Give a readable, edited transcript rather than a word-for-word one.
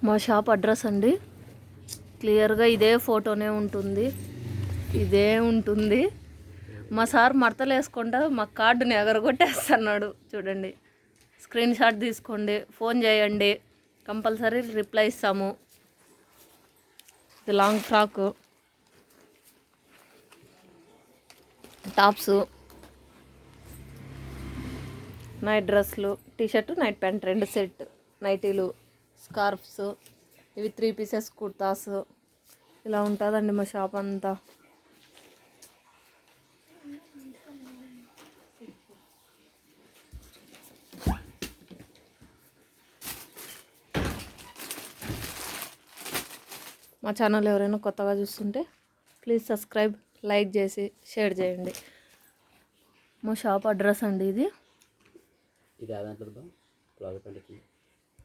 మా shop address అండి, క్లియర్గా ఇదే ఫోటోనే ఉంటుంది, ఇదే ఉంటుంది. మా సార్ మడతలు వేసుకుంటా మా కార్డుని ఎగరగొట్టేస్తున్నాడు చూడండి. స్క్రీన్ షాట్ తీసుకోండి, ఫోన్ చేయండి, కంపల్సరీ రిప్లై ఇస్తాము. ఇది లాంగ్ ఫ్రాకు, టాప్స్, నైట్ డ్రెస్లు, టీషర్టు, నైట్ ప్యాంట్ 2 సెట్, నైటీలు, స్కార్ఫ్స్, ఇవి 3 పీసెస్ కుర్తాస్. ఇలా ఉంటుందండి మా షాప్ అంతా. మా ఛానల్ ఎవరైనా కొత్తగా చూస్తుంటే ప్లీజ్ సబ్స్క్రైబ్, లైక్ చేసి షేర్ చేయండి. మా షాప్ అడ్రస్ అండి ఇది.